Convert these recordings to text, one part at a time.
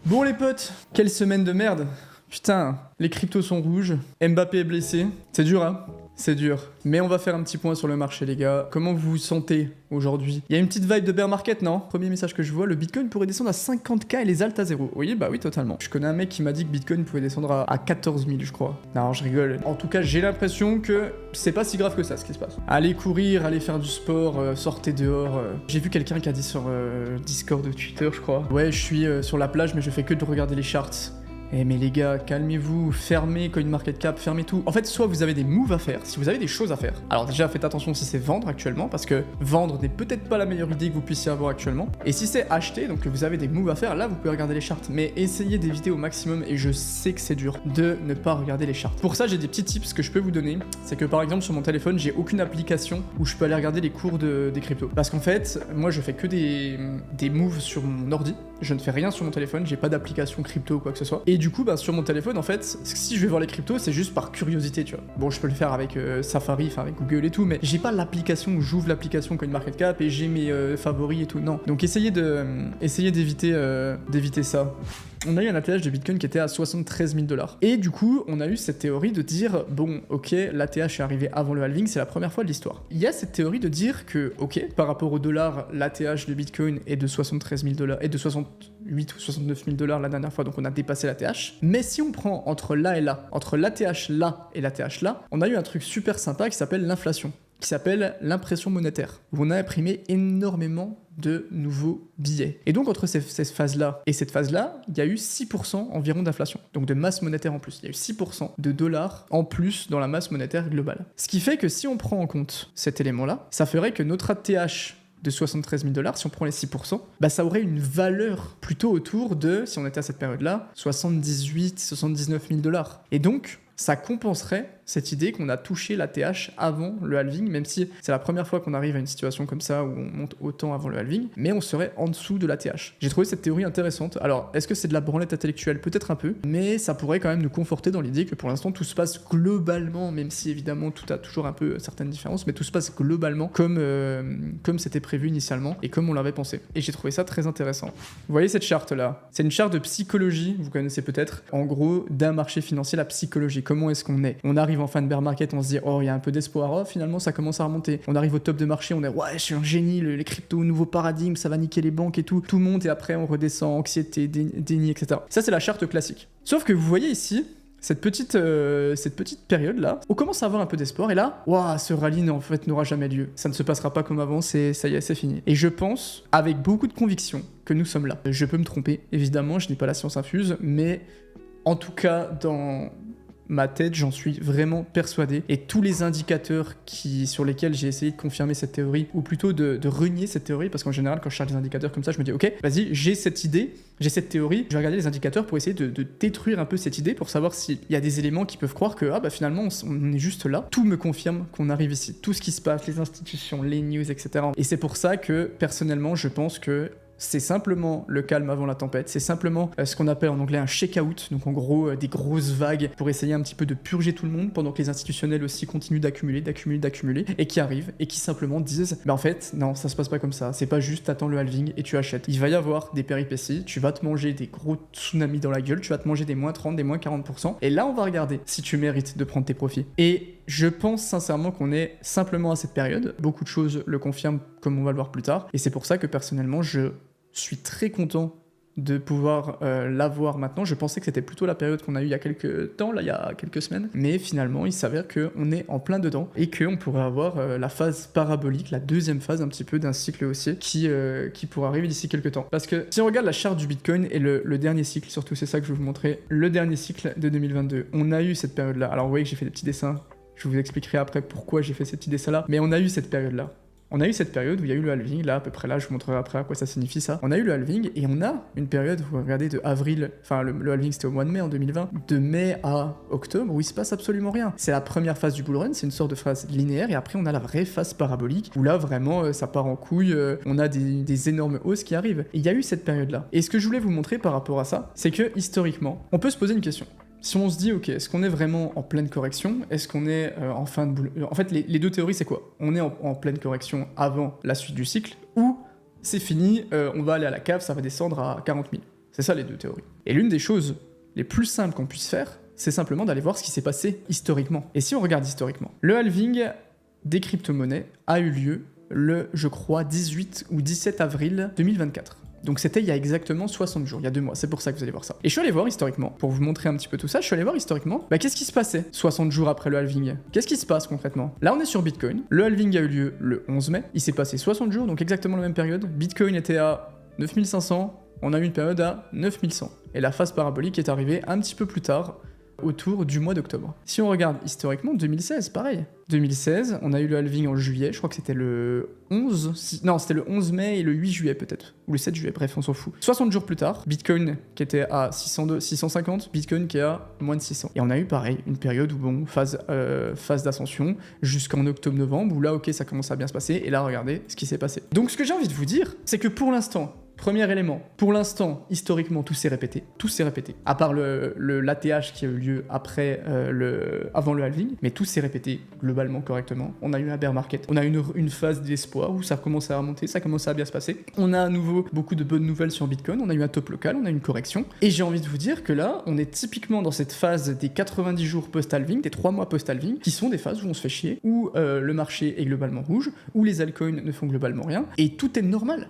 Bon les potes, quelle semaine de merde. Putain, les cryptos sont rouges, Mbappé est blessé, c'est dur hein. C'est dur. Mais on va faire un petit point sur le marché, les gars. Comment vous vous sentez aujourd'hui? Il y a une petite vibe de bear market, non? Premier message que je vois, le Bitcoin pourrait descendre à 50K et les alts à 0. Oui, bah oui, totalement. Je connais un mec qui m'a dit que Bitcoin pouvait descendre à 14 000, je crois. Non, je rigole. En tout cas, j'ai l'impression que c'est pas si grave que ça, ce qui se passe. Allez courir, allez faire du sport, sortez dehors. J'ai vu quelqu'un qui a dit sur Discord ou Twitter, je crois. Ouais, je suis sur la plage, mais je fais que de regarder les charts. Eh mais les gars, calmez-vous, fermez CoinMarketCap, fermez tout. En fait, soit vous avez des moves à faire, si vous avez des choses à faire. Alors déjà, faites attention si c'est vendre actuellement, parce que vendre n'est peut-être pas la meilleure idée que vous puissiez avoir actuellement. Et si c'est acheter, donc que vous avez des moves à faire, là vous pouvez regarder les charts. Mais essayez d'éviter au maximum, et je sais que c'est dur, de ne pas regarder les charts. Pour ça, j'ai des petits tips que je peux vous donner. C'est que par exemple, sur mon téléphone, j'ai aucune application où je peux aller regarder les cours des cryptos. Parce qu'en fait, moi je fais que des moves sur mon ordi. Je ne fais rien sur mon téléphone, j'ai pas d'application crypto ou quoi que ce soit. Et du coup, bah, sur mon téléphone, en fait, si je vais voir les cryptos, c'est juste par curiosité, tu vois. Bon, je peux le faire avec Safari, enfin avec Google et tout, mais j'ai pas l'application où j'ouvre l'application CoinMarketCap et j'ai mes favoris et tout. Non. Donc essayez d'éviter ça. On a eu un ATH de Bitcoin qui était à 73 000 $. Et du coup, on a eu cette théorie de dire, bon, ok, l'ATH est arrivé avant le halving, c'est la première fois de l'histoire. Il y a cette théorie de dire que, ok, par rapport au dollar, l'ATH de Bitcoin est de 73 000 $, et de 68 ou 69 000 $ la dernière fois, donc on a dépassé l'ATH. Mais si on prend entre là et là, entre l'ATH là et l'ATH là, on a eu un truc super sympa qui s'appelle l'inflation, qui s'appelle l'impression monétaire, où on a imprimé énormément de nouveaux billets. Et donc entre cette phase-là et cette phase-là, il y a eu 6% environ d'inflation, donc de masse monétaire en plus. Il y a eu 6% de dollars en plus dans la masse monétaire globale. Ce qui fait que si on prend en compte cet élément-là, ça ferait que notre ATH de 73 000 $, si on prend les 6%, bah ça aurait une valeur plutôt autour de, si on était à cette période-là, 78, 79 000 $. Et donc, ça compenserait cette idée qu'on a touché l'ATH avant le halving, même si c'est la première fois qu'on arrive à une situation comme ça où on monte autant avant le halving, mais on serait en dessous de l'ATH. J'ai trouvé cette théorie intéressante. Alors, est-ce que c'est de la branlette intellectuelle? Peut-être un peu, mais ça pourrait quand même nous conforter dans l'idée que pour l'instant tout se passe globalement, même si évidemment tout a toujours un peu certaines différences, mais tout se passe globalement comme c'était prévu initialement et comme on l'avait pensé. Et j'ai trouvé ça très intéressant. Vous voyez cette charte là? C'est une charte de psychologie, vous connaissez peut-être, en gros, d'un marché financier, la psychologie. Comment est-ce qu'on est? On arrive en fin de bear market, on se dit oh il y a un peu d'espoir, oh finalement ça commence à remonter. On arrive au top de marché, on est ouais je suis un génie, les cryptos, nouveau paradigme, ça va niquer les banques et tout monte et après on redescend, anxiété, déni, etc. Ça c'est la charte classique. Sauf que vous voyez ici, cette petite période là, on commence à avoir un peu d'espoir et là, waouh, ce rallye en fait n'aura jamais lieu. Ça ne se passera pas comme avant, ça y est, c'est fini. Et je pense, avec beaucoup de conviction, que nous sommes là. Je peux me tromper, évidemment, je n'ai pas la science infuse, mais en tout cas, dans ma tête, j'en suis vraiment persuadé. Et tous les indicateurs sur lesquels j'ai essayé de confirmer cette théorie, ou plutôt de renier cette théorie, parce qu'en général, quand je cherche des indicateurs comme ça, je me dis, ok, vas-y, j'ai cette idée, j'ai cette théorie, je vais regarder les indicateurs pour essayer de détruire un peu cette idée, pour savoir s'il y a des éléments qui peuvent croire que, ah bah finalement, on est juste là. Tout me confirme qu'on arrive ici. Tout ce qui se passe, les institutions, les news, etc. Et c'est pour ça que, personnellement, je pense que c'est simplement le calme avant la tempête, c'est simplement ce qu'on appelle en anglais un shake-out, donc en gros des grosses vagues pour essayer un petit peu de purger tout le monde pendant que les institutionnels aussi continuent d'accumuler et qui arrivent et qui simplement disent bah en fait non ça se passe pas comme ça, c'est pas juste t'attends le halving et tu achètes. Il va y avoir des péripéties, tu vas te manger des gros tsunamis dans la gueule, tu vas te manger des moins 30, des moins 40% et là on va regarder si tu mérites de prendre tes profits. Et je pense sincèrement qu'on est simplement à cette période, beaucoup de choses le confirment comme on va le voir plus tard et c'est pour ça que personnellement je suis très content de pouvoir l'avoir maintenant. Je pensais que c'était plutôt la période qu'on a eue il y a quelques temps, là il y a quelques semaines, mais finalement il s'avère qu'on est en plein dedans et qu'on pourrait avoir la phase parabolique, la deuxième phase un petit peu d'un cycle haussier qui pourrait arriver d'ici quelques temps. Parce que si on regarde la charte du Bitcoin et le dernier cycle, surtout c'est ça que je vais vous montrer, le dernier cycle de 2022, on a eu cette période-là. Alors vous voyez que j'ai fait des petits dessins, je vous expliquerai après pourquoi j'ai fait ces petits dessins-là, mais on a eu cette période-là. On a eu cette période où il y a eu le halving, là à peu près là, je vous montrerai après à quoi ça signifie ça. On a eu le halving et on a une période, vous regardez, de avril, enfin le halving c'était au mois de mai en 2020, de mai à octobre où il se passe absolument rien. C'est la première phase du bull run, c'est une sorte de phase linéaire et après on a la vraie phase parabolique où là vraiment ça part en couille, on a des énormes hausses qui arrivent. Et il y a eu cette période-là. Et ce que je voulais vous montrer par rapport à ça, c'est que historiquement, on peut se poser une question. Si on se dit, ok, est-ce qu'on est vraiment en pleine correction? Est-ce qu'on est en fin de boule? En fait, les deux théories, c'est quoi? On est en pleine correction avant la suite du cycle, ou c'est fini, on va aller à la cave, ça va descendre à 40 000. C'est ça les deux théories. Et l'une des choses les plus simples qu'on puisse faire, c'est simplement d'aller voir ce qui s'est passé historiquement. Et si on regarde historiquement, le halving des crypto-monnaies a eu lieu le, je crois, 18 ou 17 avril 2024. Donc c'était il y a exactement 60 jours, il y a 2 mois, c'est pour ça que vous allez voir ça. Et je suis allé voir historiquement, pour vous montrer un petit peu tout ça, je suis allé voir historiquement, qu'est-ce qui se passait 60 jours après le halving? Qu'est-ce qui se passe concrètement? Là on est sur Bitcoin, le halving a eu lieu le 11 mai, il s'est passé 60 jours, donc exactement la même période. Bitcoin était à 9500, on a eu une période à 9100. Et la phase parabolique est arrivée un petit peu plus tard, autour du mois d'octobre. Si on regarde historiquement, 2016, pareil. 2016, on a eu le halving en juillet, je crois que c'était le 11... Non, c'était le 11 mai et le 8 juillet peut-être. Ou le 7 juillet, bref, on s'en fout. 60 jours plus tard, Bitcoin qui était à 650, Bitcoin qui est à moins de 600. Et on a eu pareil, une période où, bon, phase d'ascension, jusqu'en octobre-novembre, où là, ok, ça commence à bien se passer, et là, regardez ce qui s'est passé. Donc ce que j'ai envie de vous dire, c'est que pour l'instant, premier élément, pour l'instant, historiquement, tout s'est répété. Tout s'est répété. À part l'ATH qui a eu lieu après, avant le halving, mais tout s'est répété globalement correctement. On a eu un bear market, on a eu une phase d'espoir où ça commençait à remonter, ça commençait à bien se passer. On a à nouveau beaucoup de bonnes nouvelles sur Bitcoin, on a eu un top local, on a eu une correction. Et j'ai envie de vous dire que là, on est typiquement dans cette phase des 90 jours post-halving, des 3 mois post-halving, qui sont des phases où on se fait chier, où le marché est globalement rouge, où les altcoins ne font globalement rien, et tout est normal.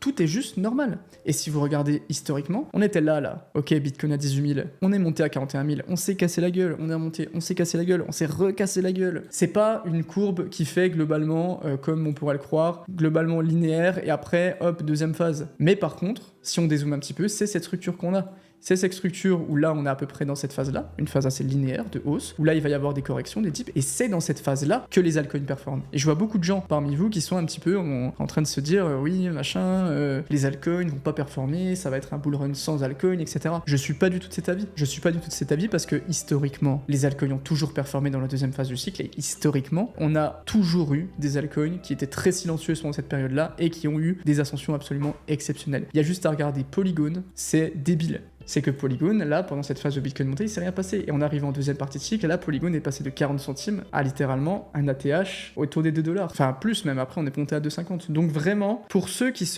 Tout est juste normal. Et si vous regardez historiquement, on était là. Ok, Bitcoin à 18 000, on est monté à 41 000, on s'est cassé la gueule, on est remonté, on s'est cassé la gueule, on s'est recassé la gueule. C'est pas une courbe qui fait globalement, comme on pourrait le croire, globalement linéaire, et après, hop, deuxième phase. Mais par contre, si on dézoome un petit peu, c'est cette structure qu'on a. C'est cette structure où là, on est à peu près dans cette phase-là, une phase assez linéaire de hausse, où là, il va y avoir des corrections, des dips, et c'est dans cette phase-là que les altcoins performent. Et je vois beaucoup de gens parmi vous qui sont un petit peu en train de se dire, oui, machin, les altcoins vont pas performer, ça va être un bull run sans altcoins, etc. Je suis pas du tout de cet avis. Je suis pas du tout de cet avis parce que historiquement, les altcoins ont toujours performé dans la deuxième phase du cycle, et historiquement, on a toujours eu des altcoins qui étaient très silencieux pendant cette période-là et qui ont eu des ascensions absolument exceptionnelles. Il y a juste à regarder Polygon, c'est débile. C'est que Polygon, là, pendant cette phase de Bitcoin montée, il s'est rien passé. Et on arrive en deuxième partie de cycle, et là, Polygon est passé de 40 centimes à littéralement un ATH autour des 2 $. Enfin, plus même, après, on est monté à 2,50. Donc vraiment, pour ceux qui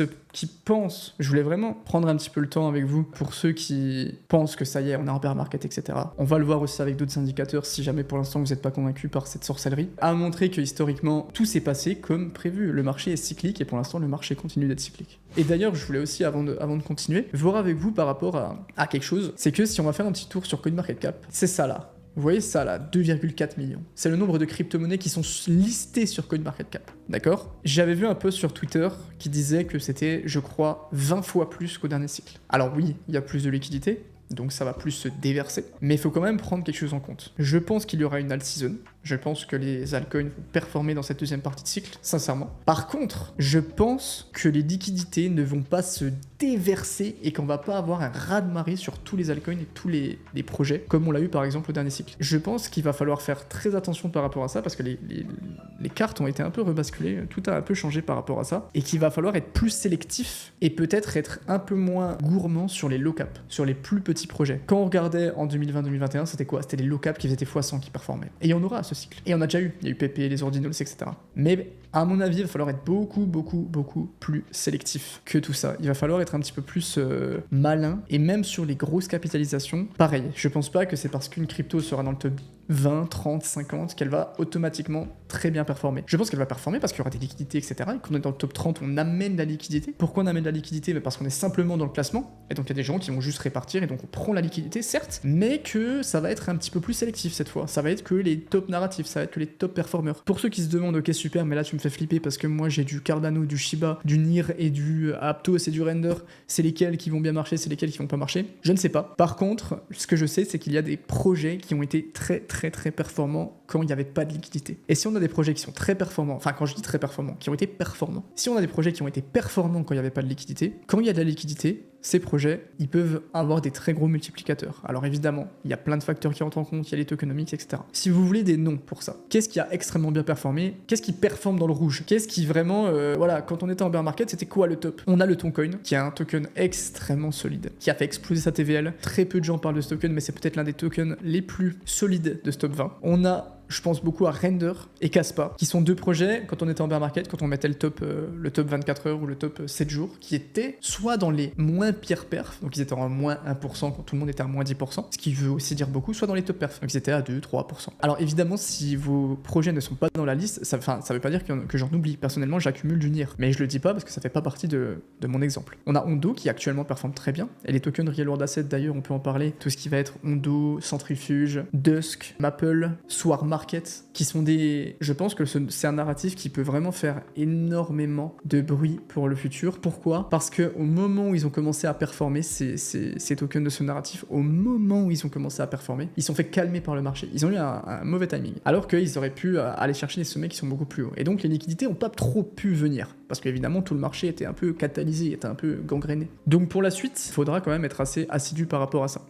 pensent, je voulais vraiment prendre un petit peu le temps avec vous, pour ceux qui pensent que ça y est, on est en bear market, etc. On va le voir aussi avec d'autres indicateurs, si jamais pour l'instant vous n'êtes pas convaincu par cette sorcellerie, à montrer que historiquement, tout s'est passé comme prévu. Le marché est cyclique, et pour l'instant, le marché continue d'être cyclique. Et d'ailleurs, je voulais aussi, avant de continuer, voir avec vous par rapport à quelque chose, c'est que si on va faire un petit tour sur CoinMarketCap, c'est ça là. Vous voyez ça là, 2,4 millions. C'est le nombre de crypto-monnaies qui sont listées sur CoinMarketCap, d'accord? J'avais vu un post sur Twitter qui disait que c'était, je crois, 20 fois plus qu'au dernier cycle. Alors oui, il y a plus de liquidités, donc ça va plus se déverser, mais il faut quand même prendre quelque chose en compte. Je pense qu'il y aura une alt season, je pense que les altcoins vont performer dans cette deuxième partie de cycle, sincèrement. Par contre, je pense que les liquidités ne vont pas se déverser et qu'on va pas avoir un raz-de-marée sur tous les altcoins et tous les projets, comme on l'a eu par exemple au dernier cycle. Je pense qu'il va falloir faire très attention par rapport à ça, parce que les cartes ont été un peu rebasculées, tout a un peu changé par rapport à ça, et qu'il va falloir être plus sélectif et peut-être être un peu moins gourmand sur les low-cap, sur les plus petits projets. Quand on regardait en 2020-2021, c'était quoi? C'était les low-cap qui faisaient x100 qui performaient. Et il y en aura à ce cycle. Et on a déjà eu. Il y a eu PP, les Ordinals, etc. Mais à mon avis, il va falloir être beaucoup plus sélectif que tout ça. Il va falloir être un petit peu plus malin. Et même sur les grosses capitalisations, pareil. Je pense pas que c'est parce qu'une crypto sera dans le top 20, 30, 50 qu'elle va automatiquement très bien performer. Je pense qu'elle va performer parce qu'il y aura des liquidités, etc. Et qu'on est dans le top 30, on amène de la liquidité. Pourquoi on amène de la liquidité? Parce qu'on est simplement dans le classement. Et donc il y a des gens qui vont juste répartir. Et donc on prend la liquidité, certes, mais que ça va être un petit peu plus sélectif cette fois. Ça va être que les top narratifs, ça va être que les top performers. Pour ceux qui se demandent, ok super, mais là tu me fais flipper parce que moi j'ai du Cardano, du Shiba, du NIR et du Aptos et du Render. C'est lesquels qui vont bien marcher, c'est lesquels qui vont pas marcher? Je ne sais pas. Par contre, ce que je sais, c'est qu'il y a des projets qui ont été très performants quand il n'y avait pas de liquidité. Et si on a des projets qui sont très performants, enfin quand je dis très performants, qui ont été performants, si on a des projets qui ont été performants quand il n'y avait pas de liquidité, quand il y a de la liquidité, ces projets, ils peuvent avoir des très gros multiplicateurs. Alors évidemment, il y a plein de facteurs qui rentrent en compte, il y a les tokenomics, etc. Si vous voulez des noms pour ça, qu'est-ce qui a extrêmement bien performé? Qu'est-ce qui performe dans le rouge? Qu'est-ce qui vraiment, voilà, quand on était en bear market, c'était quoi le top? On a le Toncoin, qui est un token extrêmement solide, qui a fait exploser sa TVL. Très peu de gens parlent de ce token, mais c'est peut-être l'un des tokens les plus solides de ce top 20. On a je pense beaucoup à Render et Caspa, qui sont deux projets, quand on était en bear market, quand on mettait le top 24 heures ou le top 7 jours, qui étaient soit dans les moins pires perfs, donc ils étaient en moins 1% quand tout le monde était à moins 10%, ce qui veut aussi dire beaucoup, soit dans les top perfs, donc ils étaient à 2-3%. Alors évidemment, si vos projets ne sont pas dans la liste, ça veut pas dire que j'en oublie. Personnellement, j'accumule du NIR, mais je le dis pas parce que ça fait pas partie de mon exemple. On a Ondo qui actuellement performe très bien, et les tokens Real World Asset d'ailleurs, on peut en parler, tout ce qui va être Ondo, Centrifuge, Dusk, Maple, Swarm Market, qui sont des... Je pense que c'est un narratif qui peut vraiment faire énormément de bruit pour le futur. Pourquoi? Parce que au moment où ils ont commencé à performer, ces tokens de ce narratif, au moment où ils ont commencé à performer, ils sont fait calmer par le marché. Ils ont eu un mauvais timing. Alors qu'ils auraient pu aller chercher des sommets qui sont beaucoup plus hauts. Et donc les liquidités n'ont pas trop pu venir. Parce qu'évidemment, tout le marché était un peu catalysé, était un peu gangréné. Donc pour la suite, il faudra quand même être assez assidu par rapport à ça.